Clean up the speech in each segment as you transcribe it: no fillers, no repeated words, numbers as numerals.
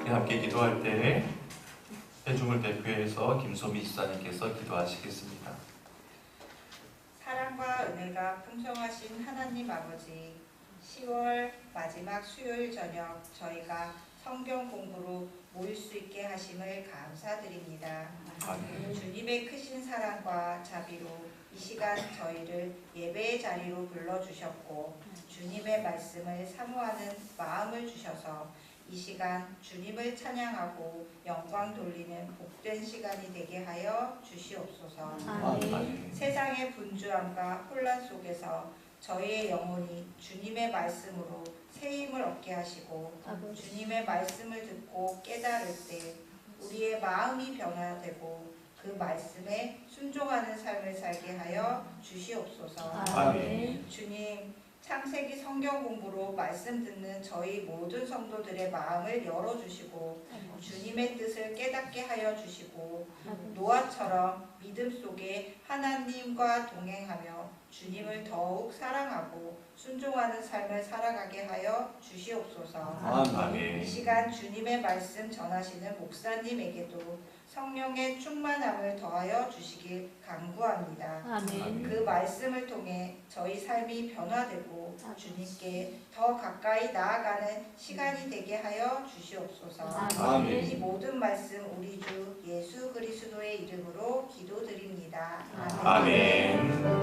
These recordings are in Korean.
우리 함께 기도할 때 회중을 대표해서 김소미 지사님께서 기도하시겠습니다. 사랑과 은혜가 풍성하신 하나님 아버지, 10월 마지막 수요일 저녁 저희가 성경 공부로 모일 수 있게 하심을 감사드립니다. 주님의 크신 사랑과 자비로 이 시간 저희를 예배의 자리로 불러주셨고 주님의 말씀을 사모하는 마음을 주셔서 이 시간 주님을 찬양하고 영광 돌리는 복된 시간이 되게 하여 주시옵소서. 세상의 분주함과 혼란 속에서 저희의 영혼이 주님의 말씀으로 새 힘을 얻게 하시고 주님의 말씀을 듣고 깨달을 때 우리의 마음이 변화되고 그 말씀에 순종하는 삶을 살게 하여 주시옵소서. 주님, 창세기 성경 공부로 말씀 듣는 저희 모든 성도들의 마음을 열어주시고 주님의 뜻을 깨닫게 하여 주시고 노아처럼 믿음 속에 하나님과 동행하며 주님을 더욱 사랑하고 순종하는 삶을 살아가게 하여 주시옵소서. 이 시간 주님의 말씀 전하시는 목사님에게도 성령의 충만함을 더하여 주시길 간구합니다. 그 말씀을 통해 저희 삶이 변화되고 주님께 더 가까이 나아가는 시간이 되게 하여 주시옵소서. 이 모든 말씀 우리 주 예수 그리스도의 이름으로 기도드립니다. 아멘.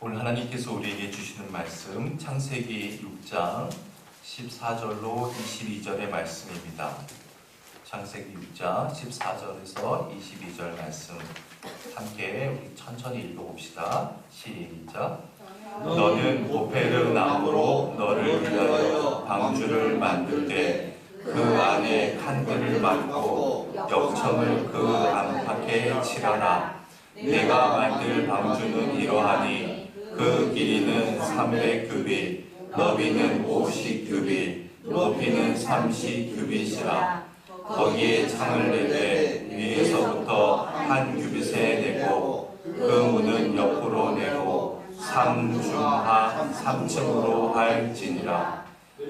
오늘 하나님께서 우리에게 주시는 말씀 창세기 6장 14절로 22절의 말씀입니다. 창세기 6장 14절에서 22절 말씀 함께 우리 천천히 읽어봅시다. 시작. 너는 보페르 나무로 너를 위하여 방주를 만들 때 그 안에 칸들을 막고 역청을 그 안팎에 칠하라. 내가 만들 방주는 이러하니 그 길이는 300규빗, 너비는 50규빗, 높이는 30규빗이라. 거기에 창을 내되 위에서부터 한 규빗에 내고 그 문은 옆으로 내고 상중하 3층으로 할지니라.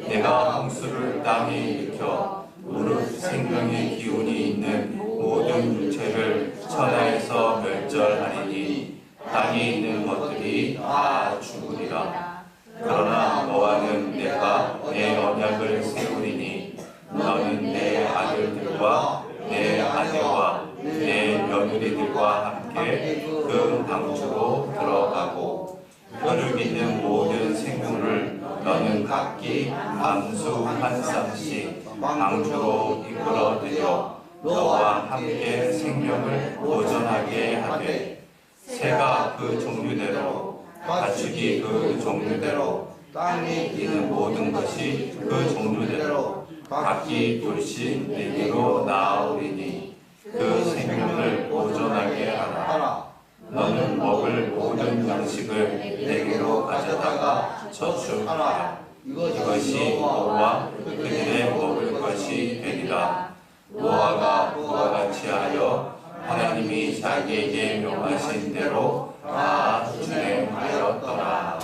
내가 홍수를 땅에 일으켜 무릇 생명의 기운이 있는 모든 육체를 천하에서 멸절하리니 땅에 있는 것들이 다 죽으리라. 그러나 너와는 내가 내 언약을 세우리니 너는 내 아들들과 내 아내와 내 며느리들과 함께 그 방주로 들어가고 너를 믿는 모든 생물을 너는 각기 암수 한 쌍씩 방주로 이끌어들여 너와 함께 생명을 보존하게 하되 새가 그 종류대로 가축이 그 종류대로 땅에 있는 모든 것이 그 종류대로 각기 둘씩 내게로 나아오리니 그 생명을 보존하게 하라. 너는 먹을 모든 양식을 내게로 가져다가 저축하라. 이것이 너와 그들의 먹을 것이 되리라. 노아가 그와 같이 하여 하나님이 자기에게 명하신 대로 다 준행하였더라.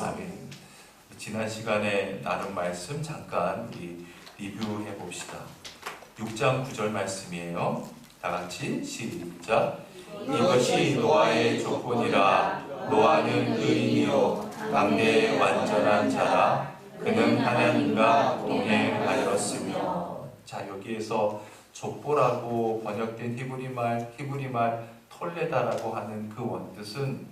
아멘. 지난 시간에 나눈 말씀 잠깐 리뷰해 봅시다. 6장 9절 말씀이에요. 다 같이 시작. 이것이 노아의 조건이라. 노아는 의인이요 당대의 완전한 자라. 그는 하나님과 동행하였으며. 자, 여기에서 족보라고 번역된 히브리말 톨레다라고 하는 그 원뜻은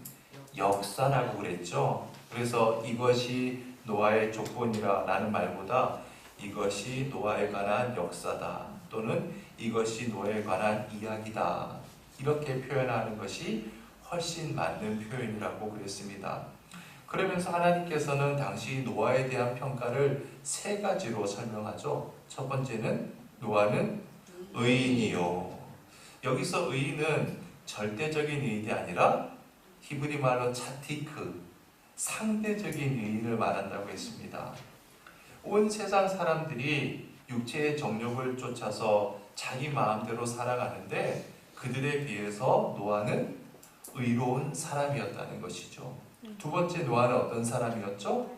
역사라고 그랬죠. 그래서 이것이 노아의 족본이라 라는 말보다 이것이 노아에 관한 역사다 또는 이것이 노아에 관한 이야기다 이렇게 표현하는 것이 훨씬 맞는 표현이라고 그랬습니다. 그러면서 하나님께서는 당시 노아에 대한 평가를 세 가지로 설명하죠. 첫 번째는 노아는 의인이요. 여기서 의인은 절대적인 의인이 아니라 히브리 말로 차티크, 상대적인 의인을 말한다고 했습니다. 온 세상 사람들이 육체의 정욕을 쫓아서 자기 마음대로 살아가는데 그들에 비해서 노아는 의로운 사람이었다는 것이죠. 두 번째 노아는 어떤 사람이었죠?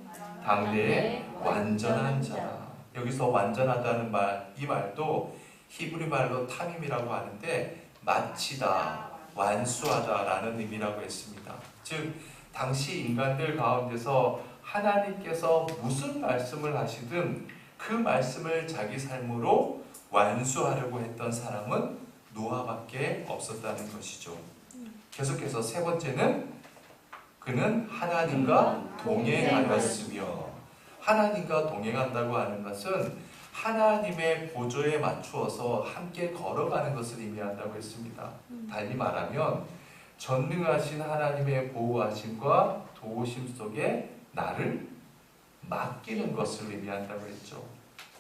당대의 완전한 자. 여기서 완전하다는 말, 이 말도 히브리 말로 탐임이라고 하는데 마치다, 완수하다라는 의미라고 했습니다. 즉 당시 인간들 가운데서 하나님께서 무슨 말씀을 하시든 그 말씀을 자기 삶으로 완수하려고 했던 사람은 노아밖에 없었다는 것이죠. 계속해서 세 번째는 그는 하나님과 동행하였으며, 하나님과 동행한다고 하는 것은 하나님의 보조에 맞추어서 함께 걸어가는 것을 의미한다고 했습니다. 달리 말하면 전능하신 하나님의 보호하심과 도우심 속에 나를 맡기는 것을 의미한다고 했죠.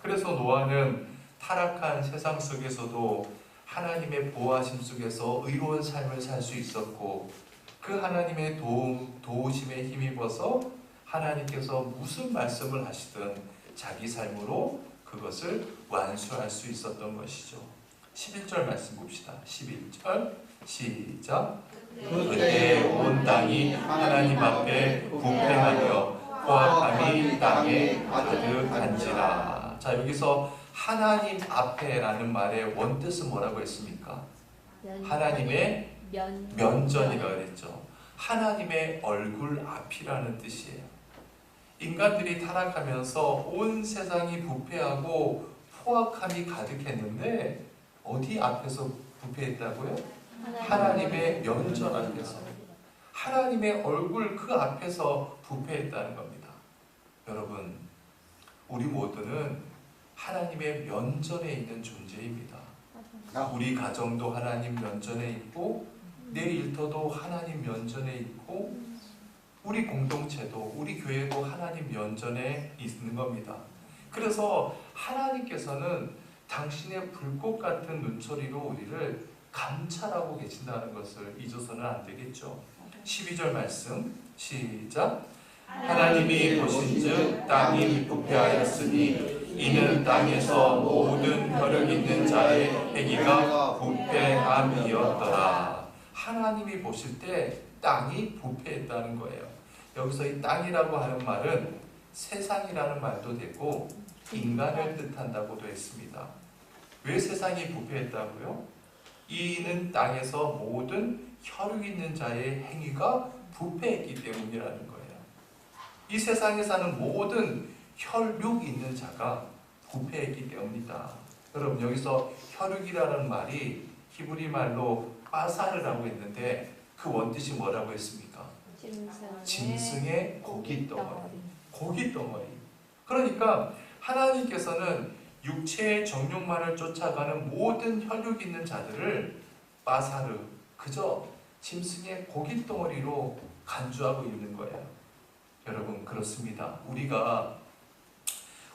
그래서 노아는 타락한 세상 속에서도 하나님의 보호하심 속에서 의로운 삶을 살 수 있었고, 그 하나님의 도우심에 힘입어서 하나님께서 무슨 말씀을 하시든 자기 삶으로 그것을 완수할 수 있었던 것이죠. 11절 말씀 봅시다. 11절 시작. 그때 온 땅이 하나님 앞에 부패하며 포악함이 땅에 가득한지라. 자, 여기서 하나님 앞에라는 말의 원뜻은 뭐라고 했습니까? 하나님의 면전이라고 그랬죠. 하나님의 얼굴 앞이라는 뜻이에요. 인간들이 타락하면서 온 세상이 부패하고 포악함이 가득했는데 어디 앞에서 부패했다고요? 하나님의 면전 앞에서, 하나님의 얼굴 그 앞에서 부패했다는 겁니다. 여러분, 우리 모두는 하나님의 면전에 있는 존재입니다. 우리 가정도 하나님 면전에 있고, 내 일터도 하나님 면전에 있고, 우리 공동체도, 우리 교회도 하나님 면전에 있는 겁니다. 그래서 하나님께서는 당신의 불꽃 같은 눈초리로 우리를 감찰하고 계신다는 것을 잊어서는 안 되겠죠. 12절 말씀 시작. 하나님이 보신즉 땅이 부패하였으니 이는 땅에서 모든 혈육 있는 자의 행위가 부패함이었더라. 하나님이 보실 때 땅이 부패했다는 거예요. 여기서 이 땅이라고 하는 말은 세상이라는 말도 되고 인간을 뜻한다고도 했습니다. 왜 세상이 부패했다고요? 이는 땅에서 모든 혈육 있는 자의 행위가 부패했기 때문이라는 거예요. 이 세상에 사는 모든 혈육 있는 자가 부패했기 때문이다. 여러분, 여기서 혈육이라는 말이 히브리 말로 빠사르라고 했는데 그 원뜻이 뭐라고 했습니까? 짐승의 고깃덩어리. 고깃덩어리. 그러니까 하나님께서는 육체의 정욕만을 쫓아가는 모든 혈육 있는 자들을 빠사르, 그저 짐승의 고깃덩어리로 간주하고 있는 거예요. 여러분, 그렇습니다. 우리가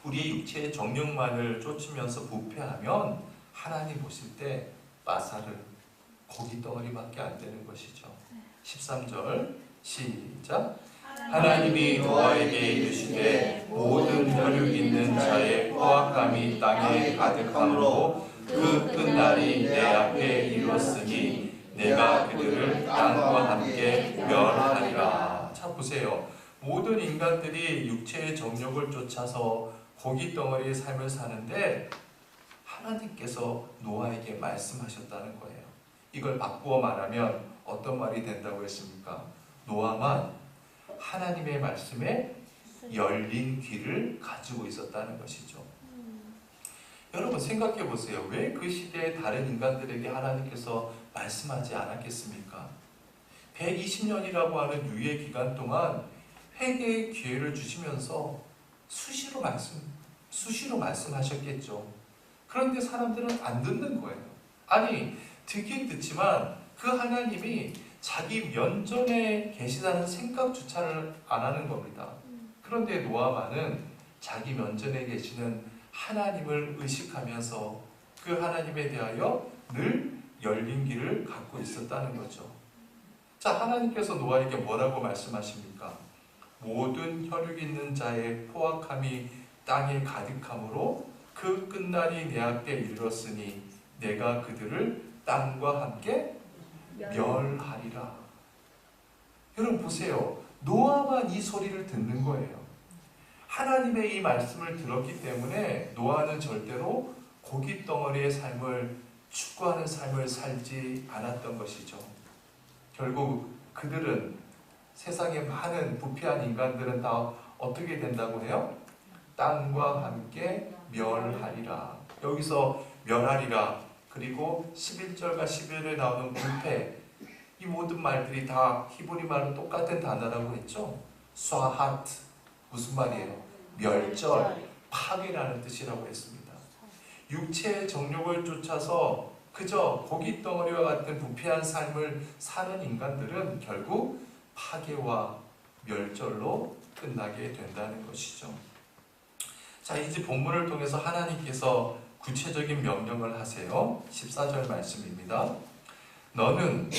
우리의 육체의 정욕만을 쫓으면서 부패하면 하나님 보실 때 빠사르, 고깃덩어리밖에 안 되는 것이죠. 13절 시작. 하나님이 노아에게 이르시되 모든 혈육 있는 자의 포악함이 땅에 가득함으로 그 끝날이 내 앞에 이르렀으니 내가 그들을 땅과 함께 멸하리라. 자, 보세요. 모든 인간들이 육체의 정욕을 쫓아서 고깃덩어리의 삶을 사는데 하나님께서 노아에게 말씀하셨다는 거예요. 이걸 바꾸어 말하면 어떤 말이 된다고 했습니까? 노아만 하나님의 말씀에 열린 귀를 가지고 있었다는 것이죠. 여러분, 생각해 보세요. 왜 그 시대의 다른 인간들에게 하나님께서 말씀하지 않았겠습니까? 120년이라고 하는 유예 기간 동안 회개의 기회를 주시면서 수시로 말씀하셨겠죠. 그런데 사람들은 안 듣는 거예요. 아니, 듣긴 듣지만 그 하나님이 자기 면전에 계시다는 생각조차를 안 하는 겁니다. 그런데 노아만은 자기 면전에 계시는 하나님을 의식하면서 그 하나님에 대하여 늘 열린 길을 갖고 있었다는 거죠. 자, 하나님께서 노아에게 뭐라고 말씀하십니까? 모든 혈육 있는 자의 포악함이 땅에 가득함으로 그 그 끝날이 내 앞에 이르렀으니 내가 그들을 땅과 함께 멸하리라. 여러분 보세요. 노아만 이 소리를 듣는 거예요. 하나님의 이 말씀을 들었기 때문에 노아는 절대로 고기 덩어리의 삶을 추구하는 삶을 살지 않았던 것이죠. 결국 그들은 세상의 많은 부패한 인간들은 다 어떻게 된다고 해요? 땅과 함께 멸하리라. 여기서 멸하리라 그리고 11절과 12절에 나오는 부패, 이 모든 말들이 다 히브리 말로 똑같은 단어라고 했죠. 쏴하트, 무슨 말이에요? 멸절, 파괴라는 뜻이라고 했습니다. 육체의 정욕을 쫓아서 그저 고기 덩어리와 같은 부패한 삶을 사는 인간들은 결국 파괴와 멸절로 끝나게 된다는 것이죠. 자, 이제 본문을 통해서 하나님께서 구체적인 명령을 하세요. 14절 말씀입니다. 너는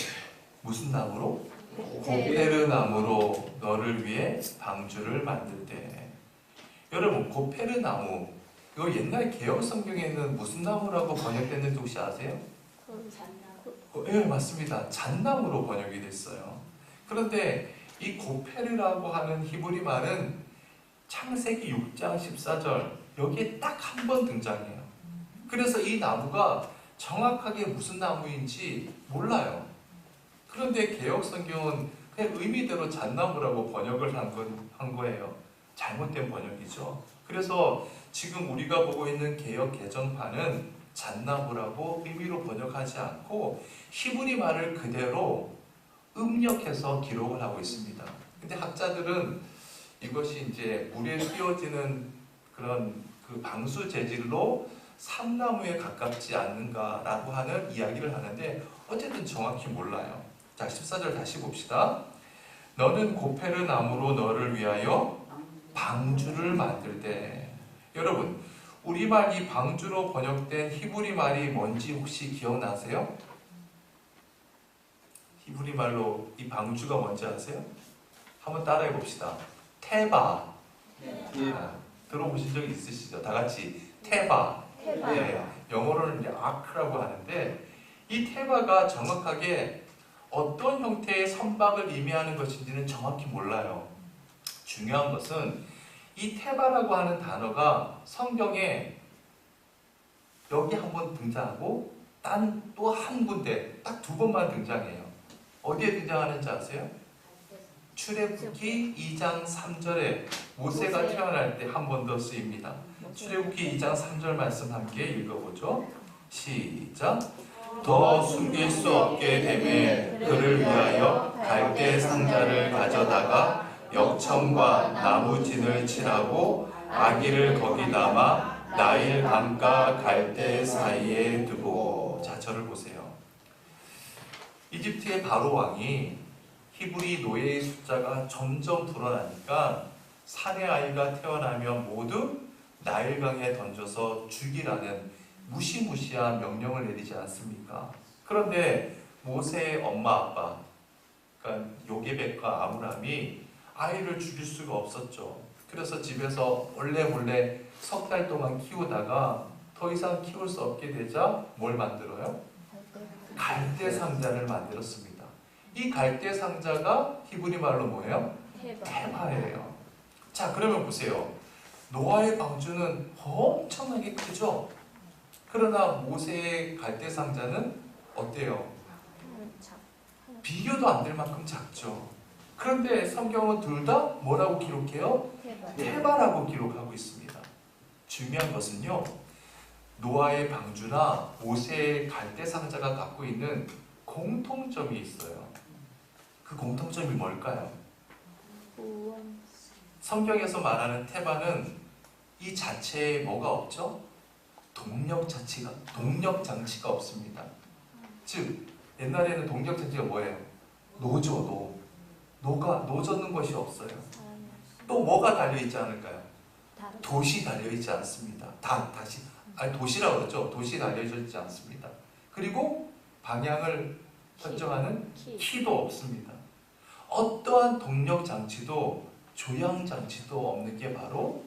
무슨 나무로? 고페르 나무로 너를 위해 방주를 만들되. 여러분, 고페르 나무, 이거 옛날 개혁 성경에는 무슨 나무라고 번역됐는지 혹시 아세요? 네, 맞습니다. 잣나무로 번역이 됐어요. 그런데 이 고페르라고 하는 히브리 말은 창세기 6장 14절 여기에 딱 한 번 등장해요. 그래서 이 나무가 정확하게 무슨 나무인지 몰라요. 그런데 개혁 성경은 그냥 의미대로 잣나무라고 번역을 한 거예요. 잘못된 번역이죠. 그래서 지금 우리가 보고 있는 개혁 개정판은 잣나무라고 의미로 번역하지 않고 히브리 말을 그대로 음력해서 기록을 하고 있습니다. 근데 학자들은 이것이 이제 물에 휘어지는 그런 그 방수 재질로 삼나무에 가깝지 않는가라고 하는 이야기를 하는데 어쨌든 정확히 몰라요. 자, 14절 다시 봅시다. 너는 고페르 나무로 너를 위하여 방주를 만들되. 여러분, 우리말 이 방주로 번역된 히브리 말이 뭔지 혹시 기억나세요? 히브리 말로 이 방주가 뭔지 아세요? 한번 따라해 봅시다. 테바. 들어보신 적 있으시죠? 다 같이 테바. 네, 영어로는 이제 아크라고 하는데 이 테바가 정확하게 어떤 형태의 선박을 의미하는 것인지는 정확히 몰라요. 중요한 것은 이 테바라고 하는 단어가 성경에 여기 한 번 등장하고 딴 또 한 군데 딱 두 번만 등장해요. 어디에 등장하는지 아세요? 출애굽기 2장 3절에 모세가 태어날 때 한 번 더 쓰입니다. 출애굽기 2장 3절 말씀 함께 읽어보죠. 시작. 더 숨길 수 없게 되매 그를 위하여 갈대 상자를 가져다가 역청과 나무진을 칠하고 아기를 거기 담아 나일 강가 갈대 사이에 두고. 자, 저를 보세요. 이집트의 바로 왕이 히브리 노예의 숫자가 점점 불어나니까 사내 아이가 태어나면 모두 나일강에 던져서 죽이라는 무시무시한 명령을 내리지 않습니까? 그런데 모세의 엄마 아빠, 그러니까 요게벳과 아므람이 아이를 죽일 수가 없었죠. 그래서 집에서 몰래 석 달 동안 키우다가 더 이상 키울 수 없게 되자 뭘 만들어요? 갈대 상자를 만들었습니다. 이 갈대 상자가 히브리 말로 뭐예요? 테바예요. 자, 그러면 보세요. 노아의 방주는 엄청나게 크죠? 그러나 모세의 갈대 상자는 어때요? 비교도 안 될 만큼 작죠. 그런데 성경은 둘 다 뭐라고 기록해요? 테바라고 기록하고 있습니다. 중요한 것은요, 노아의 방주나 모세의 갈대 상자가 갖고 있는 공통점이 있어요. 그 공통점이 뭘까요? 성경에서 말하는 테바는 이 자체에 뭐가 없죠? 동력 장치가 없습니다. 즉, 옛날에는 동력 장치가 뭐예요? 노젓는 것이 없어요. 또 뭐가 달려있지 않을까요? 돛이 달려있지 않습니다. 도시라고 그러죠. 돛이 달려있지 않습니다. 그리고 방향을 설정하는 키도 없습니다. 어떠한 동력 장치도 조향 장치도 없는 게 바로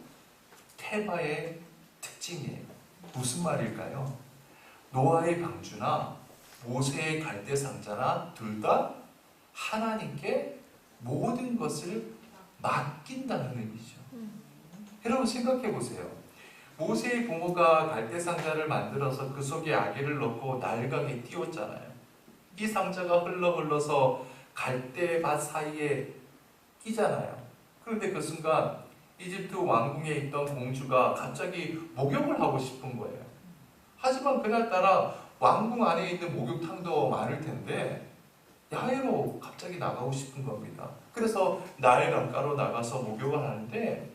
테바의 특징이에요. 무슨 말일까요? 노아의 방주나 모세의 갈대상자나 둘 다 하나님께 모든 것을 맡긴다는 의미죠. 여러분 생각해 보세요. 모세의 부모가 갈대상자를 만들어서 그 속에 아기를 넣고 날강에 띄웠잖아요. 이 상자가 흘러서 갈대밭 사이에 끼잖아요. 그런데 그 순간 이집트 왕궁에 있던 공주가 갑자기 목욕을 하고 싶은 거예요. 하지만 그날따라 왕궁 안에 있는 목욕탕도 많을 텐데 야외로 갑자기 나가고 싶은 겁니다. 그래서 나일 강가로 나가서 목욕을 하는데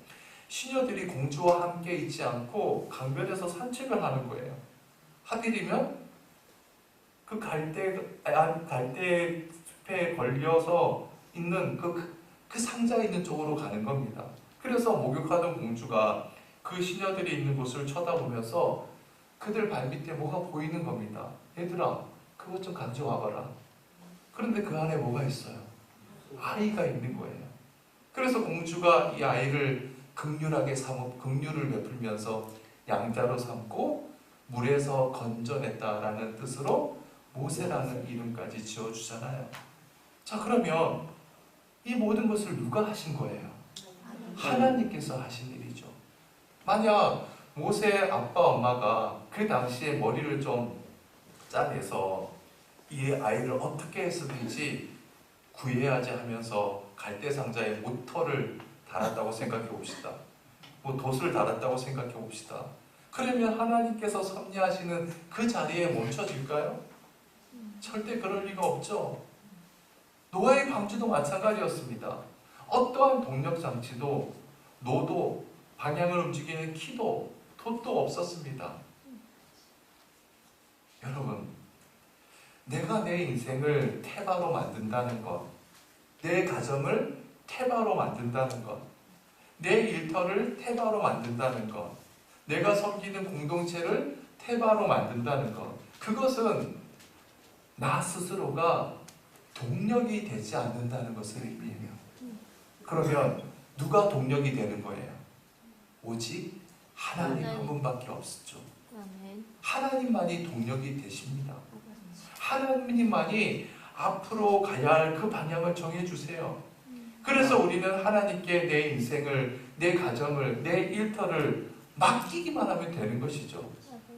시녀들이 공주와 함께 있지 않고 강변에서 산책을 하는 거예요. 하필이면 그 갈대 숲에 걸려서 있는 그 상자 있는 쪽으로 가는 겁니다. 그래서 목욕하던 공주가 그 시녀들이 있는 곳을 쳐다보면서 그들 발밑에 뭐가 보이는 겁니다. 얘들아, 그것 좀 가져와봐라. 그런데 그 안에 뭐가 있어요? 아이가 있는 거예요. 그래서 공주가 이 아이를 긍휼하게 삼어 긍휼을 베풀면서 양자로 삼고 물에서 건져냈다라는 뜻으로 모세라는 이름까지 지어주잖아요. 자, 그러면 이 모든 것을 누가 하신 거예요? 하나님께서 하신 일이죠. 만약 모세 아빠 엄마가 그 당시에 머리를 좀 짜내서 이 아이를 어떻게 해서든지 구해야지 하면서 갈대상자에 모터를 달았다고 생각해 봅시다. 뭐 돛을 달았다고 생각해 봅시다. 그러면 하나님께서 섭리하시는 그 자리에 멈춰질까요? 절대 그럴 리가 없죠. 노아의 방주도 마찬가지였습니다. 어떠한 동력 장치도 노도 방향을 움직이는 키도 돛도 없었습니다. 여러분, 내가 내 인생을 태바로 만든다는 것, 내 가정을 태바로 만든다는 것, 내 일터를 태바로 만든다는 것, 내가 섬기는 공동체를 태바로 만든다는 것, 그것은 나 스스로가 동력이 되지 않는다는 것을 의미해요. 그러면 누가 동력이 되는 거예요? 오직 하나님 한 분밖에 없었죠. 하나님만이 동력이 되십니다. 하나님만이 앞으로 가야 할 그 방향을 정해주세요. 그래서 우리는 하나님께 내 인생을, 내 가정을, 내 일터를 맡기기만 하면 되는 것이죠.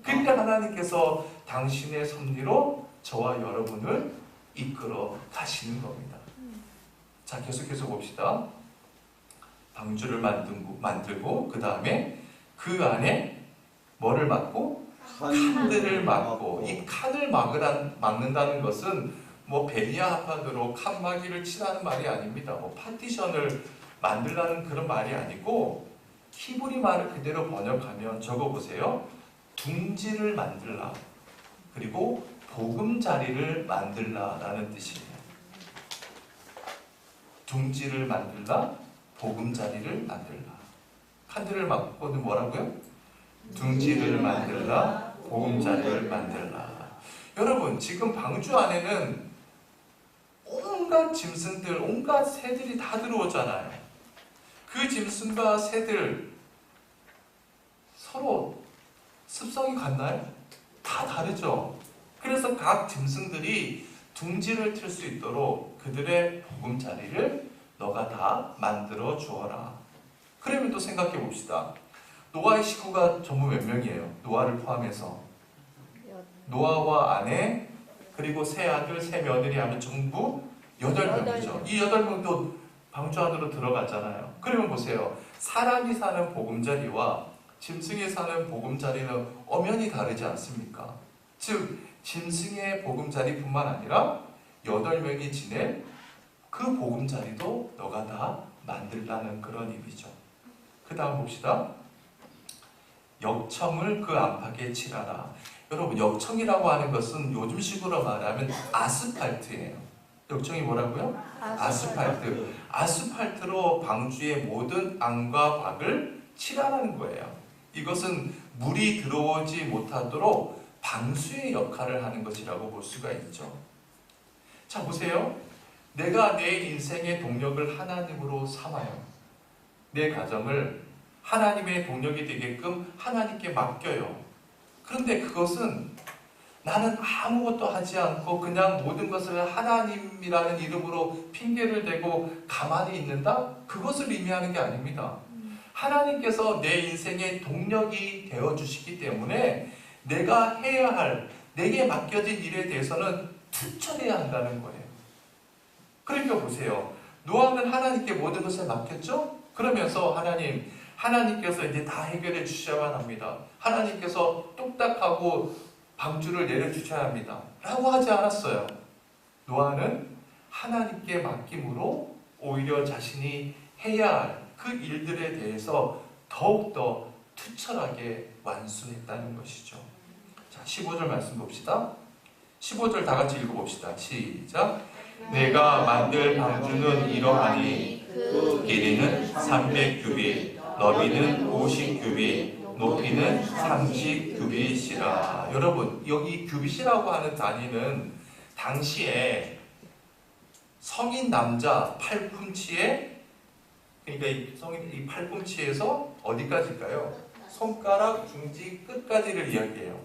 그때 하나님께서 당신의 섭리로 저와 여러분을 이끌어 가시는 겁니다. 자, 계속해서 봅시다. 방주를 만들고 그 다음에 그 안에 뭐를 막고? 칸들을 막고. 이 칸을 막는다는 것은 뭐 베니아 합판으로 칸막이를 치라는 말이 아닙니다. 뭐 파티션을 만들라는 그런 말이 아니고 히브리 말을 그대로 번역하면 적어보세요. 둥지를 만들라. 그리고 보금자리를 만들라라는 뜻이에요. 둥지를 만들라, 보금자리를 만들라. 칸들을 막고는 뭐라고요? 둥지를 만들라, 보금자리를 만들라. 여러분, 지금 방주 안에는 온갖 짐승들, 온갖 새들이 다 들어오잖아요. 그 짐승과 새들 서로 습성이 같나요? 다 다르죠. 그래서 각 짐승들이 둥지를 틀 수 있도록 그들의 보금자리를 너가 다 만들어 주어라. 그러면 또 생각해 봅시다. 노아의 식구가 전부 몇 명이에요? 노아를 포함해서 노아와 아내 그리고 세 아들, 세 며느리 하면 전부 8명이죠. 이 8명도 방주 안으로 들어갔잖아요. 그러면 보세요. 사람이 사는 보금자리와 짐승이 사는 보금자리는 엄연히 다르지 않습니까? 즉 짐승의 보금자리뿐만 아니라 8명이 지낼 그 보금자리도 너가 다 만들라는 그런 의미죠. 그 다음 봅시다. 역청을 그 안팎에 칠하라. 여러분, 역청이라고 하는 것은 요즘식으로 말하면 아스팔트예요. 역청이 뭐라고요? 아스팔트. 아스팔트로 방주의 모든 안과 밖을 칠하라는 거예요. 이것은 물이 들어오지 못하도록 방수의 역할을 하는 것이라고 볼 수가 있죠. 자, 보세요. 내가 내 인생의 동력을 하나님으로 삼아요. 내 가정을 하나님의 동력이 되게끔 하나님께 맡겨요. 그런데 그것은 나는 아무것도 하지 않고 그냥 모든 것을 하나님이라는 이름으로 핑계를 대고 가만히 있는다? 그것을 의미하는 게 아닙니다. 하나님께서 내 인생의 동력이 되어주시기 때문에 내가 해야 할, 내게 맡겨진 일에 대해서는 투철해야 한다는 거예요. 그러니까 보세요. 노아는 하나님께 모든 것을 맡겼죠? 그러면서 하나님께서 이제 다 해결해 주셔야만 합니다. 하나님께서 뚝딱하고 방주를 내려주셔야 합니다. 라고 하지 않았어요. 노아는 하나님께 맡김으로 오히려 자신이 해야 할 그 일들에 대해서 더욱더 투철하게 완수했다는 것이죠. 자, 15절 말씀 봅시다. 15절 다 같이 읽어봅시다. 시작. 내가 만들 방주는 이러하니 그 길이는 300규빗, 너비는 50규빗, 높이는 30규빗이라. 여러분, 여기 규빗이라고 하는 단위는 당시에 성인 남자 팔꿈치에, 그러니까 이 팔꿈치에서 어디까지일까요? 손가락 중지 끝까지를 이야기해요.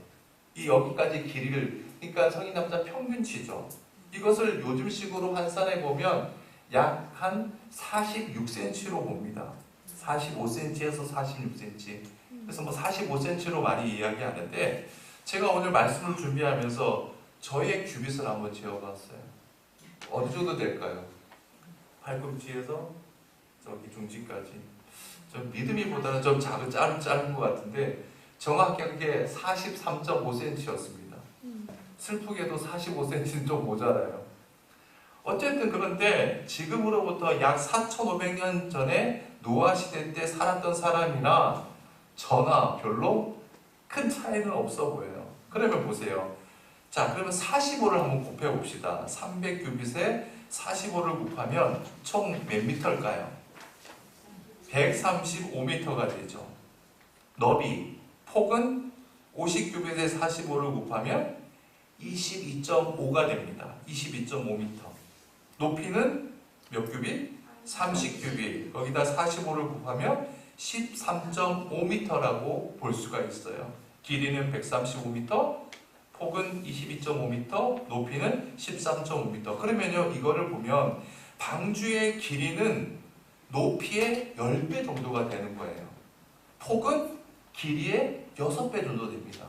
이 여기까지 길이를, 그러니까 성인 남자 평균치죠. 이것을 요즘식으로 환산해 보면 약 한 46cm로 봅니다. 45cm에서 46cm. 그래서 뭐 45cm로 많이 이야기하는데, 제가 오늘 말씀을 준비하면서 저의 규빗을 한번 재어봤어요. 어느 정도 될까요? 팔꿈치에서 저기 중지까지. 좀 믿음이보다는 좀 짧은 것 같은데 정확하게 43.5cm였습니다. 슬프게도 45cm는 좀 모자라요. 어쨌든 그런데 지금으로부터 약 4,500년 전에 노아 시대 때 살았던 사람이나 저나 별로 큰 차이는 없어 보여요. 그러면 보세요. 자, 그러면 45를 한번 곱해봅시다. 300규빗에 45를 곱하면 총 몇 미터일까요? 135m가 되죠. 너비, 폭은 50규빗에 45를 곱하면 22.5가 됩니다. 22.5m. 높이는 몇 규빗? 30규빗. 거기다 45를 곱하면 13.5m라고 볼 수가 있어요. 길이는 135m, 폭은 22.5m, 높이는 13.5m. 그러면요, 이거를 보면 방주의 길이는 높이의 10배 정도가 되는 거예요. 폭은 길이의 6배 정도 됩니다.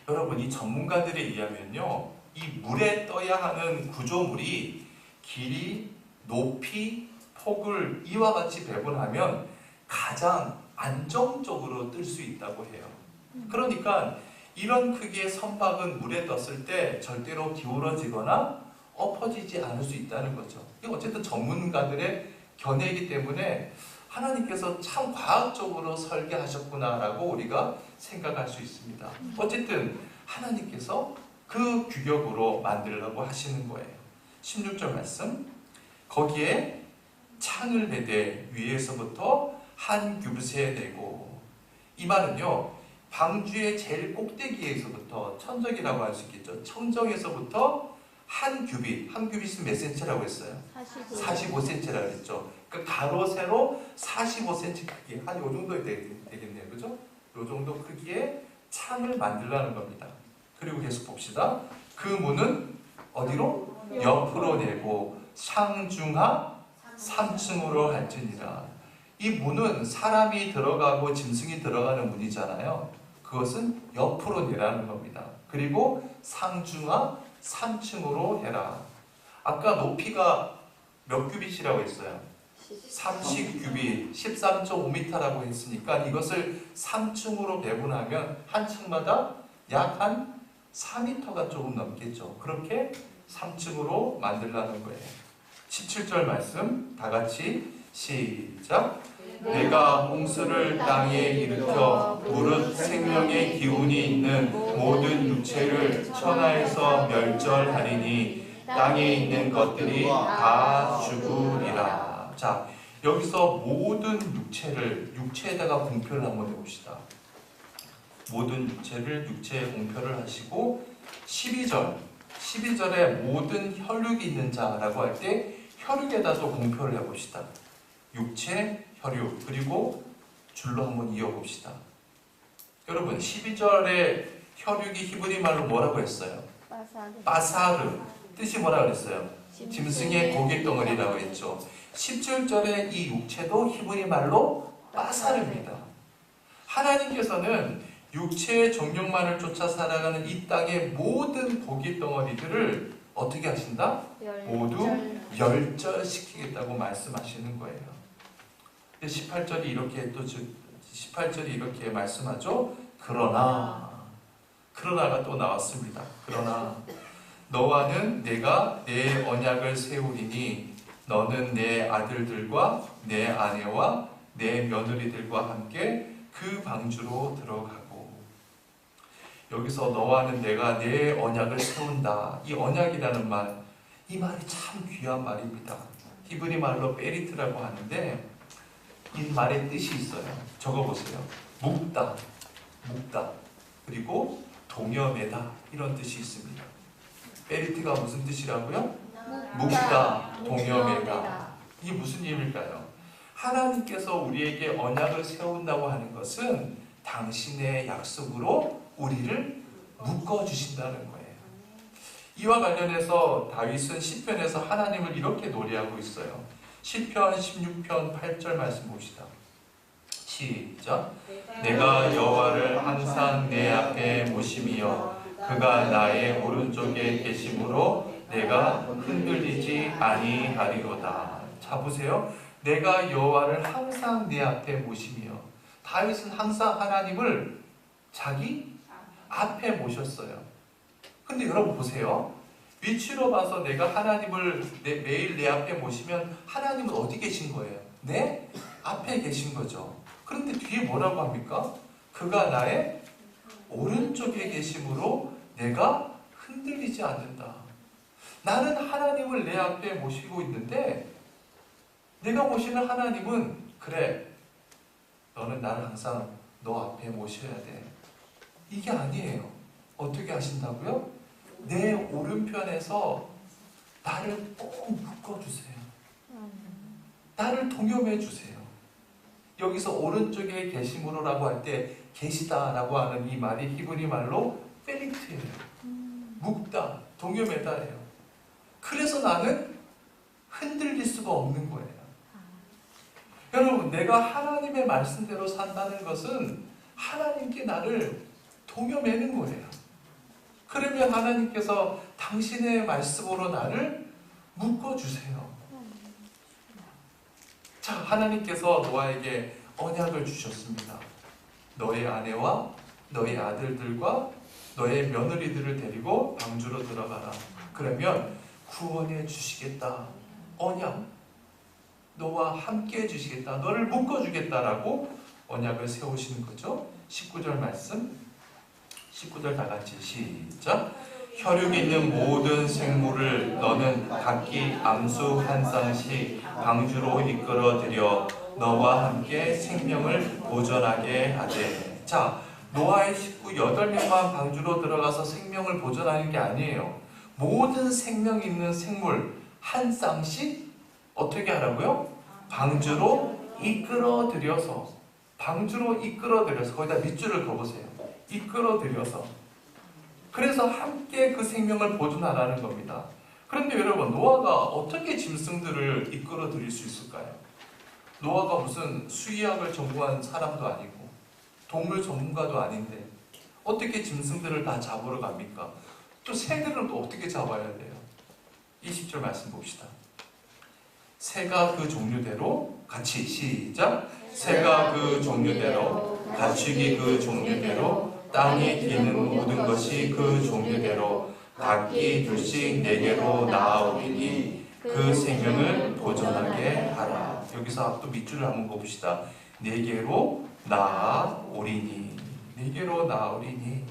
여러분, 이 전문가들에 의하면요, 이 물에 떠야 하는 구조물이 길이, 높이, 폭을 이와 같이 배분하면 가장 안정적으로 뜰 수 있다고 해요. 그러니까 이런 크기의 선박은 물에 떴을 때 절대로 기울어지거나 엎어지지 않을 수 있다는 거죠. 이거 어쨌든 전문가들의 견해이기 때문에 하나님께서 참 과학적으로 설계하셨구나라고 우리가 생각할 수 있습니다. 어쨌든 하나님께서 그 규격으로 만들려고 하시는 거예요. 16절 말씀. 거기에 창을 내되 위에서부터 한 규빗에 내고. 이 말은요, 방주의 제일 꼭대기에서부터, 천정이라고 할 수 있겠죠. 천정에서부터 한 규빗, 한 규빗은 몇 cm라고 했어요? 45cm라고 했죠. 그러니까 가로 세로 45cm 크기, 한 요 정도 되겠네요. 그죠? 요 정도 크기의 창을 만들라는 겁니다. 그리고 계속 봅시다. 그 문은 어디로? 옆으로 내고 상중하 3층으로 할지니라. 이 문은 사람이 들어가고 짐승이 들어가는 문이잖아요. 그것은 옆으로 내라는 겁니다. 그리고 상중하 3층으로 해라. 아까 높이가 몇 규빗이라고 했어요? 30규빗, 13.5m라고 했으니까 이것을 3층으로 배분하면 한 층마다 약 한 4m가 조금 넘겠죠. 그렇게 3층으로 만들라는 거예요. 17절 말씀 다 같이 시작. 내가 홍수를 땅에 일으켜 무릇 생명의 기운이 있는 모든 육체를 천하에서 멸절하리니 땅에 있는 것들이 다 죽으리라. 자, 여기서 모든 육체에다가 공표를 한번 해봅시다. 모든 육체를 육체에 공표를 하시고 12절에 모든 혈육이 있는 자라고 할 때 혈육에다도 공표를 해봅시다. 육체, 혈육, 그리고 줄로 한번 이어봅시다. 여러분 12절에 혈육이 히브리 말로 뭐라고 했어요? 바사르. 뜻이 뭐라 그랬어요? 짐승의 고기 덩어리라고 했죠. 17절에 이 육체도 히브리 말로 바사르입니다. 하나님께서는 육체의 정욕만을 쫓아 살아가는 이 땅의 모든 고기 덩어리들을 어떻게 하신다? 모두 멸절시키겠다고 말씀하시는 거예요. 18절이 이렇게 또 18절이 이렇게 말씀하죠. 그러나가 또 나왔습니다. 그러나 너와는 내가 내 언약을 세우리니 너는 내 아들들과 내 아내와 내 며느리들과 함께 그 방주로 들어가고. 여기서 너와는 내가 내 언약을 세운다. 이 언약이라는 말, 이 말이 참 귀한 말입니다. 히브리 말로 베리트라고 하는데 이 말의 뜻이 있어요. 적어보세요. 묵다, 그리고 동여매다, 이런 뜻이 있습니다. 베리트가 무슨 뜻이라고요? 묵다, 동여매다. 이게 무슨 의미일까요? 하나님께서 우리에게 언약을 세운다고 하는 것은 당신의 약속으로 우리를 묶어주신다는 거예요. 이와 관련해서 다윗은 시편에서 하나님을 이렇게 노래하고 있어요. 시편 16편 8절 말씀 봅시다. 시작. 내가 여호와를 항상 내 앞에 모심이여 그가 나의 오른쪽에 계심으로 내가 흔들리지 아니하리로다. 자 보세요. 내가 여호와를 항상 내 앞에 모심이여. 다윗은 항상 하나님을 자기 앞에 모셨어요. 근데 여러분 보세요. 위치로 봐서 내가 하나님을 매일 내 앞에 모시면 하나님은 어디 계신 거예요? 내 앞에 계신 거죠. 그런데 뒤에 뭐라고 합니까? 그가 나의 오른쪽에 계심으로 내가 흔들리지 않는다. 나는 하나님을 내 앞에 모시고 있는데 내가 모시는 하나님은 그래, 너는 나를 항상 너 앞에 모셔야 돼. 이게 아니에요. 어떻게 하신다고요? 내 오른편에서 나를 꼭 묶어주세요. 나를 동여매 주세요. 여기서 오른쪽에 계심으로라고 할 때 계시다라고 하는 이 말이 히브리 말로 페리트예요. 묶다, 동여매다예요. 그래서 나는 흔들릴 수가 없는 거예요. 여러분, 내가 하나님의 말씀대로 산다는 것은 하나님께 나를 동여매는 거예요. 그러면 하나님께서 당신의 말씀으로 나를 묶어주세요. 자, 하나님께서 노아에게 언약을 주셨습니다. 너의 아내와 너의 아들들과 너의 며느리들을 데리고 방주로 들어가라. 그러면 구원해 주시겠다. 언약. 너와 함께 해주시겠다. 너를 묶어주겠다라고 언약을 세우시는 거죠. 19절 말씀. 19절 다 같이 시작. 혈육 있는 모든 생물을 너는 각기 암수 한 쌍씩 방주로 이끌어들여 너와 함께 생명을 보존하게 하되. 자, 노아의 식구 8명만 방주로 들어가서 생명을 보존하는 게 아니에요. 모든 생명 있는 생물 한 쌍씩 어떻게 하라고요? 방주로 이끌어들여서. 방주로 이끌어들여서. 거기다 밑줄을 그어보세요. 이끌어들여서. 그래서 함께 그 생명을 보존하라는 겁니다. 그런데 여러분, 노아가 어떻게 짐승들을 이끌어들일 수 있을까요? 노아가 무슨 수의학을 전공한 사람도 아니고 동물 전문가도 아닌데 어떻게 짐승들을 다 잡으러 갑니까? 또 새들은 또 어떻게 잡아야 돼요? 20절 말씀 봅시다. 새가 그 종류대로 같이 시작. 새가 그 종류대로, 가축이 그 종류대로, 땅에 기는 모든 것이 그 종류대로 각기 둘씩 내게로 나아오리니 그 생명을 보존하게 하라. 여기서 또 밑줄을 한번 봅시다. 내게로 나아오리니. 내게로 나아오리니.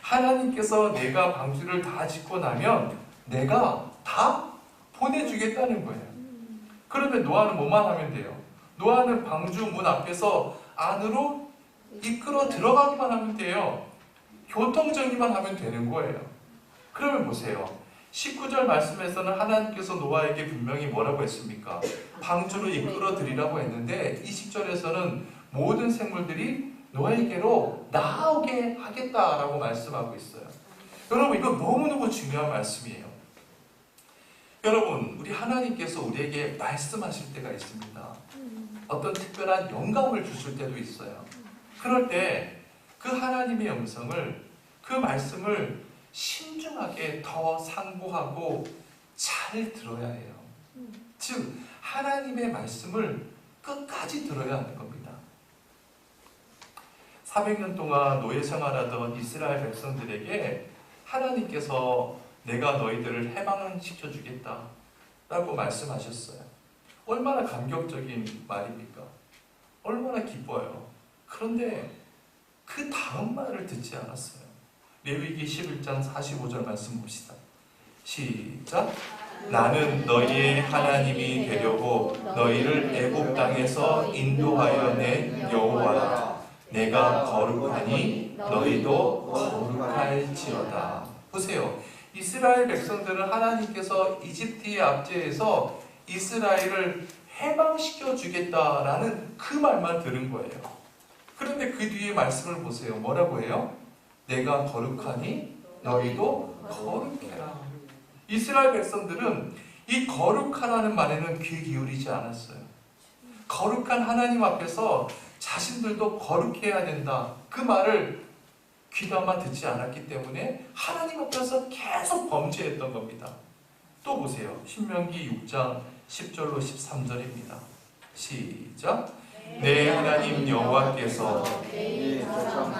하나님께서 내가 방주를 다 짓고 나면 내가 다 보내주겠다는 거예요. 그러면 노아는 뭐만 하면 돼요? 노아는 방주 문 앞에서 안으로 이끌어 들어가기만 하면 돼요. 교통정리만 하면 되는 거예요. 그러면 보세요. 19절 말씀에서는 하나님께서 노아에게 분명히 뭐라고 했습니까? 방주로 이끌어 드리라고 했는데 20절에서는 모든 생물들이 너에게로 나오게 하겠다라고 말씀하고 있어요. 여러분, 이거 너무너무 중요한 말씀이에요. 여러분, 우리 하나님께서 우리에게 말씀하실 때가 있습니다. 어떤 특별한 영감을 주실 때도 있어요. 그럴 때 그 하나님의 음성을, 그 말씀을 신중하게 더 상고하고 잘 들어야 해요. 즉, 하나님의 말씀을 끝까지 들어야 하는 겁니다. 400년 동안 노예 생활하던 이스라엘 백성들에게 하나님께서 내가 너희들을 해방시켜 주겠다 라고 말씀하셨어요. 얼마나 감격적인 말입니까? 얼마나 기뻐요. 그런데 그 다음 말을 듣지 않았어요. 레위기 11장 45절 말씀 봅시다. 시작. 나는 너희의 하나님이 되려고 너희를 애굽 땅에서 인도하여 낸 여호와라. 내가 거룩하니 너희도 거룩할지어다. 보세요. 이스라엘 백성들은 하나님께서 이집트의 압제에서 이스라엘을 해방시켜 주겠다라는 그 말만 들은 거예요. 그런데 그 뒤에 말씀을 보세요. 뭐라고 해요? 내가 거룩하니 너희도 거룩해라. 이스라엘 백성들은 이 거룩하라는 말에는 귀 기울이지 않았어요. 거룩한 하나님 앞에서 자신들도 거룩해야 된다. 그 말을 귀담아 듣지 않았기 때문에 하나님 앞에서 계속 범죄했던 겁니다. 또 보세요. 신명기 6장 10절로 13절입니다. 시작. 내 하나님 여호와께서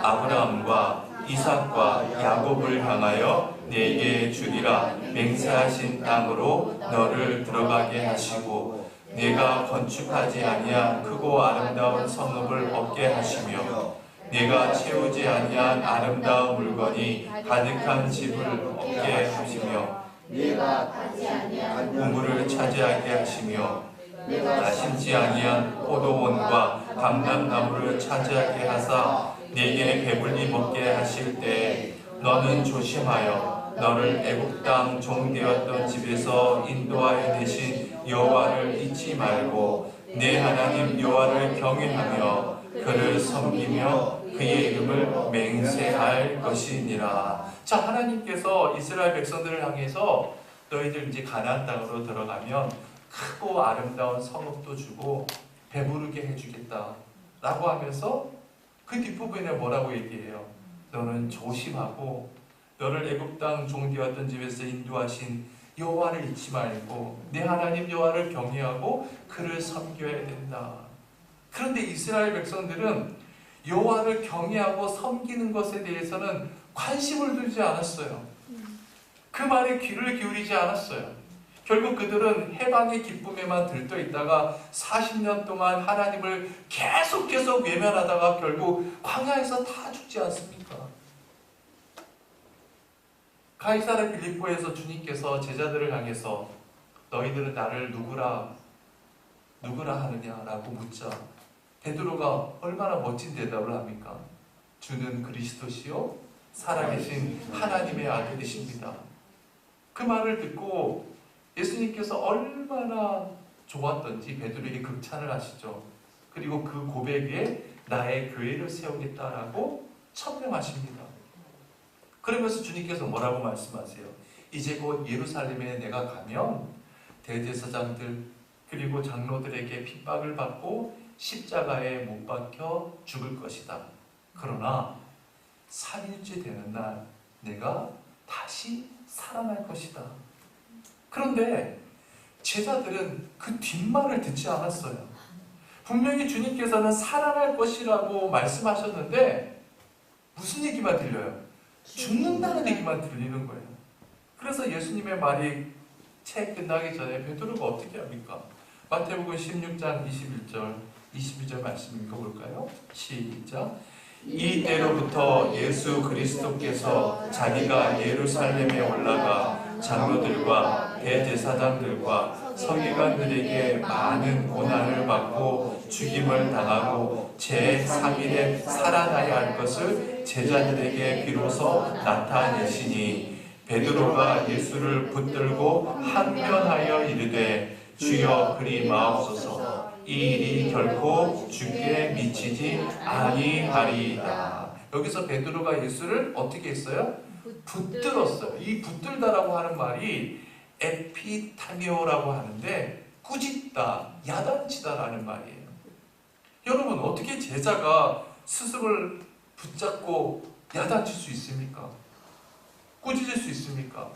아브라함과 이삭과 야곱을 향하여 내게 주리라 맹세하신 땅으로 너를 들어가게 하시고 내가 건축하지 아니한 크고 아름다운 성읍을 얻게 하시며 내가 채우지 아니한 아름다운 물건이 가득한 집을 얻게 하시며 내가 가지 아니한 우물을 차지하게 하시며 내가 심지 아니한 포도원과 감람나무를 차지하게 하사 내게 배불리 먹게 하실 때 너는 조심하여 너를 애굽 땅 종되었던 집에서 인도하여 내신 여호와를 잊지 말고 내 하나님 여호와를 경외하며 그를 섬기며 그의 이름을 맹세할 것이니라. 자, 하나님께서 이스라엘 백성들을 향해서 너희들 이제 가나안 땅으로 들어가면 크고 아름다운 성읍도 주고 배부르게 해주겠다 라고 하면서 그 뒷부분에 뭐라고 얘기해요? 너는 조심하고 너를 애굽 땅 종되었던 집에서 인도하신 여호와를 잊지 말고 내 하나님 여호와를 경외하고 그를 섬겨야 된다. 그런데 이스라엘 백성들은 여호와를 경외하고 섬기는 것에 대해서는 관심을 두지 않았어요. 그 말에 귀를 기울이지 않았어요. 결국 그들은 해방의 기쁨에만 들떠 있다가 40년 동안 하나님을 계속 외면하다가 결국 광야에서 다 죽지 않습니까? 가이사랴 빌립보에서 주님께서 제자들을 향해서 너희들은 나를 누구라 하느냐라고 묻자 베드로가 얼마나 멋진 대답을 합니까? 주는 그리스도시요 살아계신 하나님의 아들이십니다. 그 말을 듣고 예수님께서 얼마나 좋았던지 베드로에게 극찬을 하시죠. 그리고 그 고백 위에 나의 교회를 세우겠다라고 천명하십니다. 그러면서 주님께서 뭐라고 말씀하세요? 이제 곧 예루살렘에 내가 가면 대제사장들 그리고 장로들에게 핍박을 받고 십자가에 못 박혀 죽을 것이다. 그러나 3일째 되는 날 내가 다시 살아날 것이다. 그런데 제자들은 그 뒷말을 듣지 않았어요. 분명히 주님께서는 살아날 것이라고 말씀하셨는데 무슨 얘기만 들려요? 죽는다는 얘기만 들리는 거예요. 그래서 예수님의 말이 채 끝나기 전에 베드로가 어떻게 합니까? 마태복음 16장 21절 22절 말씀 읽어볼까요? 시작. 이때로부터 예수 그리스도께서 자기가 예루살렘에 올라가 장로들과 대제사장들과 서기관들에게 많은 고난을 받고 죽임을 당하고 제3일에 살아나야 할 것을 제자들에게 비로소 나타내시니 베드로가 예수를 붙들고 한면하여 이르되 주여 그리 마옵소서 이 일이 결코 주께 미치지 아니하리이다. 여기서 베드로가 예수를 어떻게 했어요? 붙들었어요. 이 붙들다라고 하는 말이 에피타미오라고 하는데 꾸짖다, 야단치다라는 말이에요. 여러분, 어떻게 제자가 스승을 붙잡고 야단칠 수 있습니까? 꾸짖을 수 있습니까?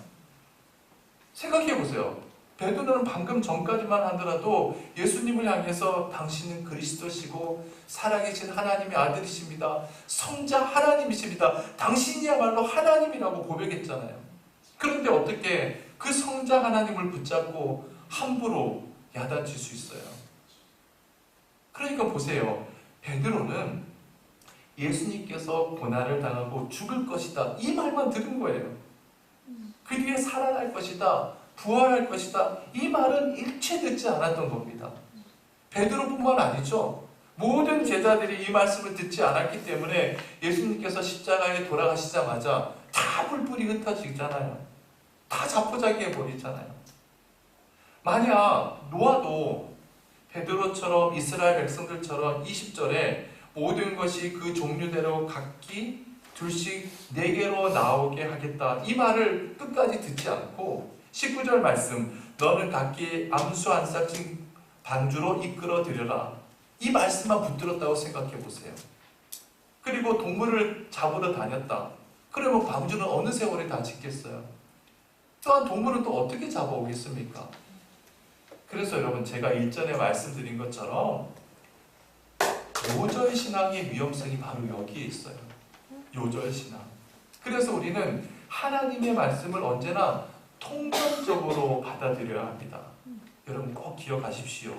생각해 보세요. 베드로는 방금 전까지만 하더라도 예수님을 향해서 당신은 그리스도시고 살아계신 하나님의 아들이십니다. 성자 하나님이십니다. 당신이야말로 하나님이라고 고백했잖아요. 그런데 어떻게 그 성자 하나님을 붙잡고 함부로 야단칠 수 있어요? 그러니까 보세요. 베드로는 예수님께서 고난을 당하고 죽을 것이다, 이 말만 들은 거예요. 그 뒤에 살아날 것이다, 부활할 것이다, 이 말은 일체 듣지 않았던 겁니다. 베드로뿐만 아니죠. 모든 제자들이 이 말씀을 듣지 않았기 때문에 예수님께서 십자가에 돌아가시자마자 다 불불이 흩어지잖아요. 다 자포자기해 버리잖아요. 만약 노아도 베드로처럼 이스라엘 백성들처럼 20절에 모든 것이 그 종류대로 각기 둘씩 네개로 나오게 하겠다, 이 말을 끝까지 듣지 않고 19절 말씀, 너는 각기 암수 한 싹씩 반주로 이끌어 드려라, 이 말씀만 붙들었다고 생각해 보세요. 그리고 동물을 잡으러 다녔다. 그러면 방주는 어느 세월에 다 짓겠어요? 또한 동물은 또 어떻게 잡아오겠습니까? 그래서 여러분, 제가 일전에 말씀드린 것처럼 요절신앙의 위험성이 바로 여기에 있어요. 요절신앙. 그래서 우리는 하나님의 말씀을 언제나 통념적으로 받아들여야 합니다. 여러분 꼭 기억하십시오.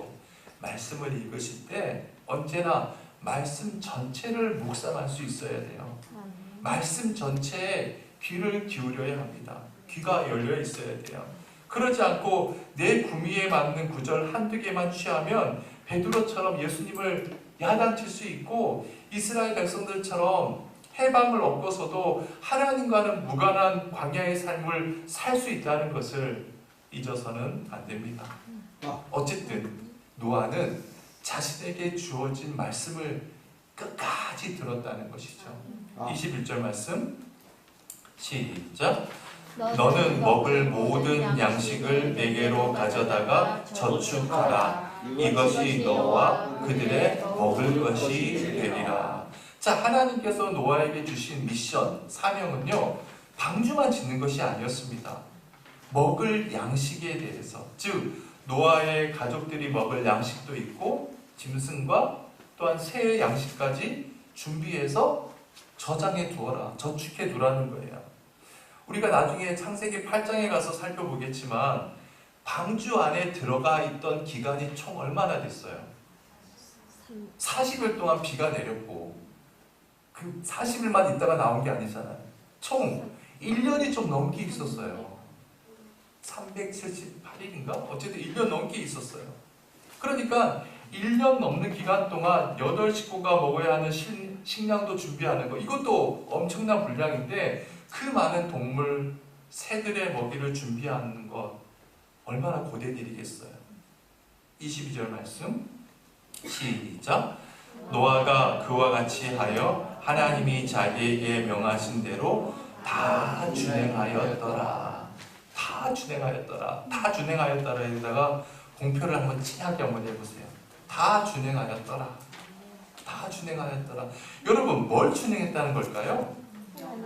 말씀을 읽으실 때 언제나 말씀 전체를 묵상할 수 있어야 돼요. 말씀 전체에 귀를 기울여야 합니다. 귀가 열려 있어야 돼요. 그러지 않고 내 구미에 맞는 구절 한두 개만 취하면 베드로처럼 예수님을 야단칠 수 있고 이스라엘 백성들처럼 해방을 얻고서도 하나님과는 무관한 광야의 삶을 살 수 있다는 것을 잊어서는 안 됩니다. 어쨌든 노아는 자신에게 주어진 말씀을 끝까지 들었다는 것이죠. 21절 말씀 시작. 너는 먹을 모든 양식을 내게로 가져다가 저축하라. 이것이 너와 그들의 먹을 것이 되리라. 자, 하나님께서 노아에게 주신 미션, 사명은요, 방주만 짓는 것이 아니었습니다. 먹을 양식에 대해서, 즉 노아의 가족들이 먹을 양식도 있고 짐승과 또한 새의 양식까지 준비해서 저장해 두어라, 저축해 두라는 거예요. 우리가 나중에 창세기 8장에 가서 살펴보겠지만 방주 안에 들어가 있던 기간이 총 얼마나 됐어요? 40일 동안 비가 내렸고 그 40일만 있다가 나온 게 아니잖아요. 총 1년이 좀 넘게 있었어요. 378일인가? 어쨌든 1년 넘게 있었어요. 그러니까 1년 넘는 기간 동안 8식구가 먹어야 하는 식량도 준비하는 거, 이것도 엄청난 분량인데 그 많은 동물, 새들의 먹이를 준비하는 것 얼마나 고된 일이겠어요. 22절 말씀 시작. 노아가 그와 같이 하여 하나님이 자기에게 명하신 대로 다 준행하였더라. 다 준행하였더라. 다 준행하였더라에다가 공표를 한번 진하게 한번 해보세요. 다 준행하였더라. 다 준행하였더라. 여러분, 뭘 준행했다는 걸까요?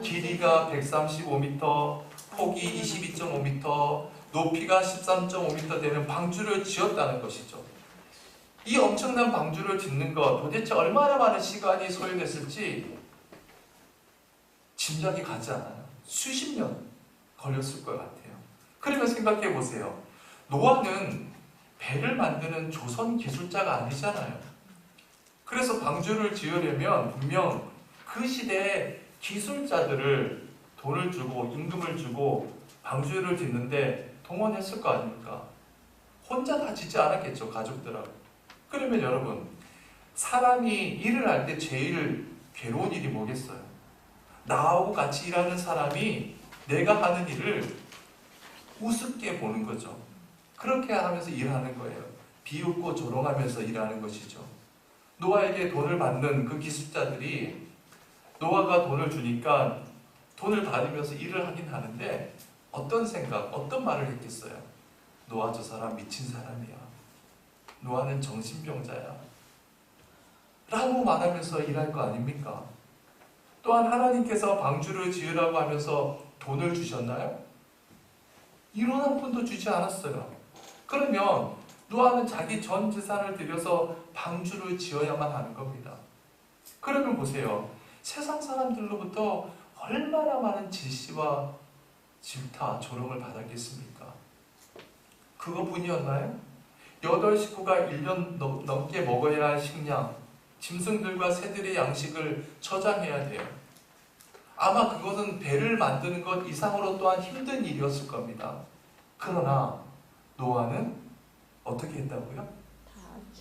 길이가 135m, 폭이 22.5m, 높이가 13.5m 되는 방주를 지었다는 것이죠. 이 엄청난 방주를 짓는 것 도대체 얼마나 많은 시간이 소요됐을지 짐작이 가지 않아요. 수십 년 걸렸을 것 같아요. 그러면 생각해 보세요. 노아는 배를 만드는 조선 기술자가 아니잖아요. 그래서 방주를 지으려면 분명 그 시대에 기술자들을 돈을 주고 임금을 주고 방주를 짓는데 동원했을 거 아닙니까? 혼자 다 짓지 않았겠죠, 가족들하고. 그러면 여러분, 사람이 일을 할 때 제일 괴로운 일이 뭐겠어요? 나하고 같이 일하는 사람이 내가 하는 일을 우습게 보는 거죠. 그렇게 하면서 일하는 거예요. 비웃고 조롱하면서 일하는 것이죠. 노아에게 돈을 받는 그 기술자들이 노아가 돈을 주니까 돈을 받으면서 일을 하긴 하는데 어떤 생각, 어떤 말을 했겠어요? 노아 저 사람 미친 사람이야. 노아는 정신병자야. 라고 말하면서 일할 거 아닙니까? 또한 하나님께서 방주를 지으라고 하면서 돈을 주셨나요? 1원 한 푼도 주지 않았어요. 그러면 노아는 자기 전 재산을 들여서 방주를 지어야만 하는 겁니다. 그러면 보세요. 세상 사람들로부터 얼마나 많은 질시와 질타, 조롱을 받았겠습니까? 그거뿐이었나요? 8식구가 1년 넘게 먹어야 할 식량, 짐승들과 새들의 양식을 저장해야 돼요. 아마 그것은 배를 만드는 것 이상으로 또한 힘든 일이었을 겁니다. 그러나 노아는 어떻게 했다고요?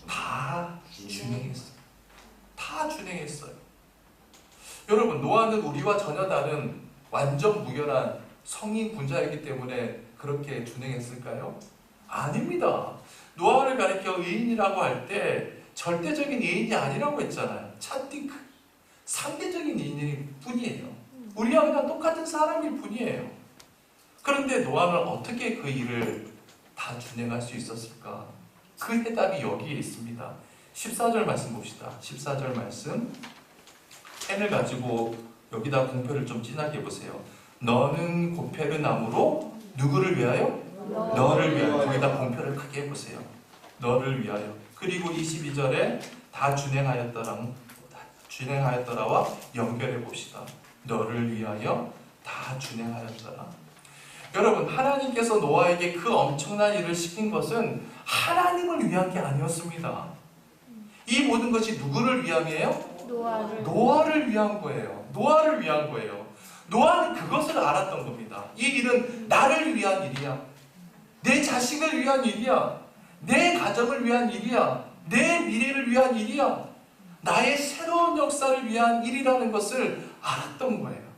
다 준행했어요. 다 준행했어요. 여러분, 노아는 우리와 전혀 다른 완전 무결한 성인 군자이기 때문에 그렇게 준행했을까요? 아닙니다. 노아를 가리켜 의인이라고 할 때 절대적인 의인이 아니라고 했잖아요. 차띵크, 상대적인 의인일 뿐이에요. 우리와 그냥 똑같은 사람일 뿐이에요. 그런데 노아는 어떻게 그 일을 다 준행할 수 있었을까? 그 해답이 여기에 있습니다. 14절 말씀 봅시다. 14절 말씀. 펜을 가지고 여기다 공표를 좀 진하게 해보세요. 너는 고페르 나무로 누구를 위하여? 너를 위하여. 거기다 공표를 크게 해보세요. 너를 위하여. 그리고 22절에 다 준행하였더라와 연결해 봅시다. 너를 위하여 다 준행하였더라. 여러분, 하나님께서 노아에게 그 엄청난 일을 시킨 것은 하나님을 위한 게 아니었습니다. 이 모든 것이 누구를 위함이에요? 노아를 위한 거예요. 노아를 위한 거예요. 노아는 그것을 알았던 겁니다. 이 일은 나를 위한 일이야. 내 자식을 위한 일이야. 내 가정을 위한 일이야. 내 미래를 위한 일이야. 나의 새로운 역사를 위한 일이라는 것을 알았던 거예요.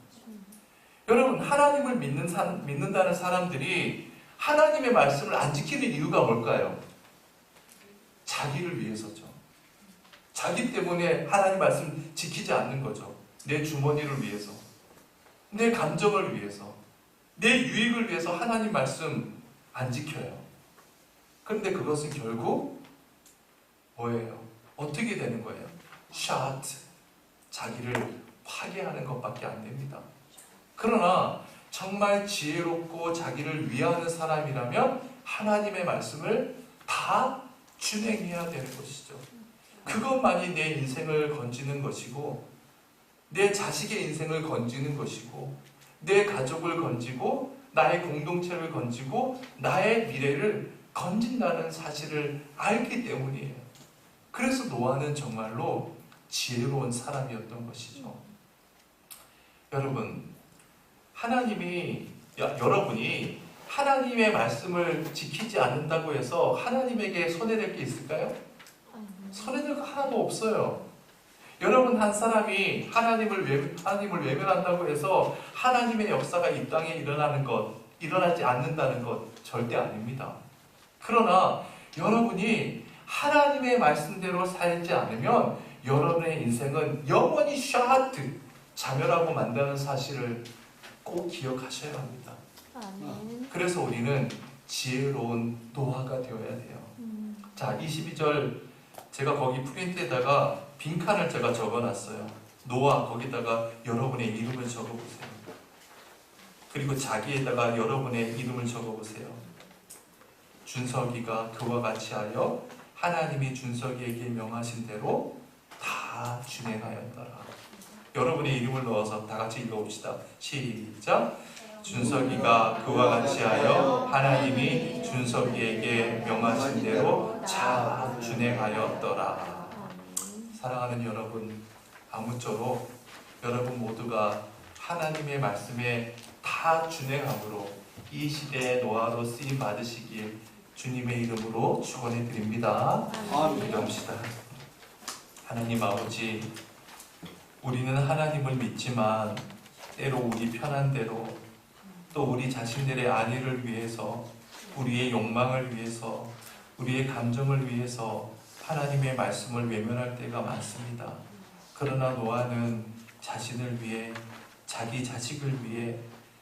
여러분, 하나님을 믿는다는 사람들이 하나님의 말씀을 안 지키는 이유가 뭘까요? 자기를 위해서죠. 자기 때문에 하나님 말씀 지키지 않는 거죠. 내 주머니를 위해서, 내 감정을 위해서, 내 유익을 위해서 하나님 말씀 안 지켜요. 그런데 그것은 결국 뭐예요? 어떻게 되는 거예요? 샤트, 자기를 파괴하는 것밖에 안 됩니다. 그러나 정말 지혜롭고 자기를 위하는 사람이라면 하나님의 말씀을 다 준행해야 되는 것이죠. 그것만이 내 인생을 건지는 것이고, 내 자식의 인생을 건지는 것이고, 내 가족을 건지고, 나의 공동체를 건지고, 나의 미래를 건진다는 사실을 알기 때문이에요. 그래서 노아는 정말로 지혜로운 사람이었던 것이죠. 여러분, 여러분이 하나님의 말씀을 지키지 않는다고 해서 하나님에게 손해될 게 있을까요? 손해될 거 하나도 없어요. 여러분, 한 사람이 하나님을 외면한다고 해서 하나님의 역사가 이 땅에 일어나지 않는다는 것 절대 아닙니다. 그러나 여러분이 하나님의 말씀대로 살지 않으면 여러분의 인생은 영원히 샤트, 자멸하고 만다는 사실을 꼭 기억하셔야 합니다. 그래서 우리는 지혜로운 노아가 되어야 돼요. 자, 22절 제가 거기 프린트에다가 빈칸을 제가 적어놨어요. 노아, 거기다가 여러분의 이름을 적어보세요. 그리고 자기에다가 여러분의 이름을 적어보세요. 준석이가 그와 같이 하여 하나님이 준석이에게 명하신 대로 다 준행하였더라. 여러분의 이름을 넣어서 다 같이 읽어봅시다. 시작. 준석이가 그와 같이 하여 하나님이 준석이에게 명하신 대로 잘 준행하였더라. 사랑하는 여러분, 아무쪼록 여러분 모두가 하나님의 말씀에 다 준행함으로 이 시대의 노아로 쓰임 받으시길 주님의 이름으로 축원해 드립니다. 기도합시다. 하나님 아버지, 우리는 하나님을 믿지만 때로 우리 편한 대로, 또 우리 자신들의 안위를 위해서, 우리의 욕망을 위해서, 우리의 감정을 위해서 하나님의 말씀을 외면할 때가 많습니다. 그러나 노아는 자신을 위해, 자기 자식을 위해,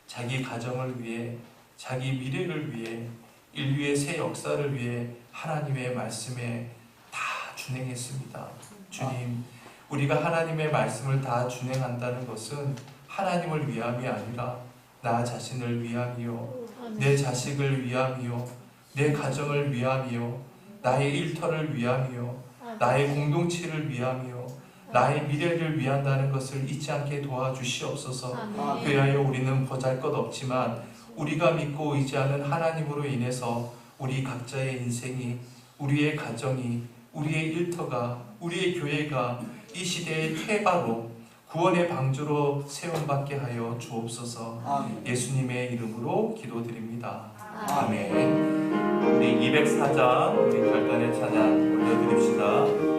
자기 가정을 위해, 자기 미래를 위해, 인류의 새 역사를 위해 하나님의 말씀에 다 준행했습니다. 주님, 우리가 하나님의 말씀을 다 준행한다는 것은 하나님을 위함이 아니라 나 자신을 위함이요, 내 자식을 위함이요, 내 가정을 위함이요, 나의 일터를 위함이요, 나의 공동체를 위함이요, 나의 미래를 위한다는 것을 잊지 않게 도와주시옵소서. 그리하여 우리는 보잘것없지만 우리가 믿고 의지하는 하나님으로 인해서 우리 각자의 인생이, 우리의 가정이, 우리의 일터가, 우리의 교회가 이 시대의 태바로 구원의 방주로 세움받게 하여 주옵소서. 예수님의 이름으로 기도드립니다. 아멘. 우리 204장 우리 결단의 찬양 올려드립시다.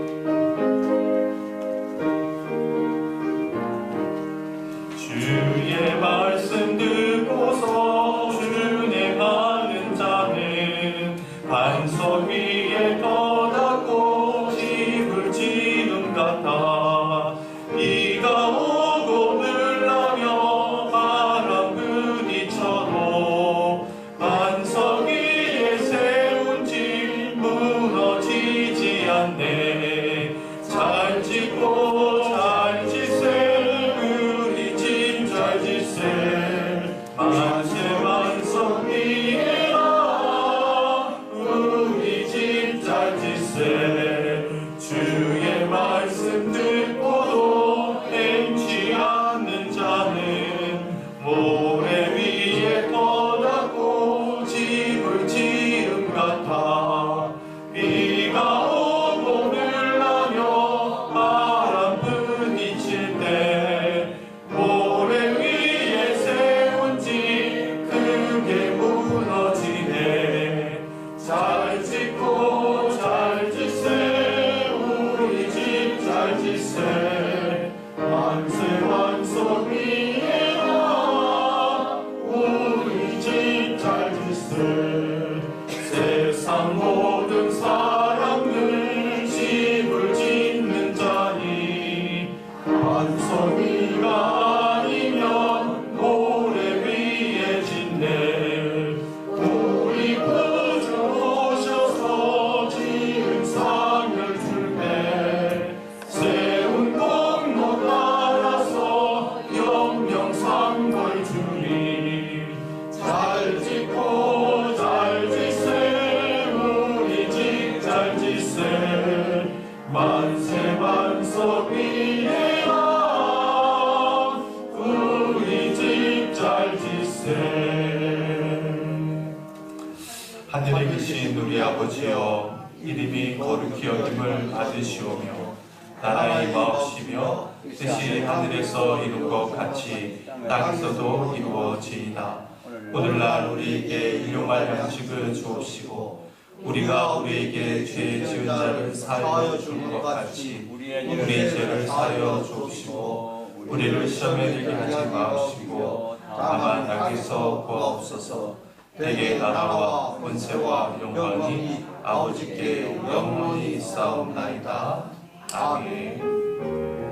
주의 말씀 듣고서 준행하는 자는 반석 위에 떠났고 집을 지은 같아. 비가 오고 늘라며 바람 부딪혀도 반석 위에 세운 집 무너지지 않네. 잘 짓고 잘 짓세, 우리 집 잘 짓세. 만세 반석 위에라, 우리 집 잘 짓세. 주의 말씀 듣고도 행치 않는 자는 모래 위에 떠났고 집을 지은 같아. 비가 오고 늘라며 바람 부딪힐 때 모래 위에 세운 집 크게 무너지네. 잘 짓고 잘 짓세, 우리 집 잘 짓세. 만세 반석 위에라, 우리 집 잘 짓세. 세상 모든 사람들 집을 짓는 자니 반석 위가 아니면 모래 위에 짓네. 우리 구주 오셔서 지은 상을 줄 때 세운 공로 따라서 영영상벌 주리. 잘 짓고 잘 짓세, 우리 집 잘 짓세. 만세 반석 위에라, 우리 집 잘 짓세. 하늘에 계신 우리 아버지여, 이름이 거룩히 여김을 받으시오며 나라의 마옵시며 뜻이 하늘에서 이룬 것 같이 땅에서도 이루어지이다. 오늘날 우리에게 일용할 양식을 주옵시고 우리가 우리에게 죄 지은 자를 사하여 준 것 같이 우리의 죄를 사하여 주옵시고 우리를 시험에 들게 하지 마옵시고 다만 악에서 구하옵소서. 대개 나라와 권세와 영광이 아버지께 영원히 있사옵나이다. 아멘.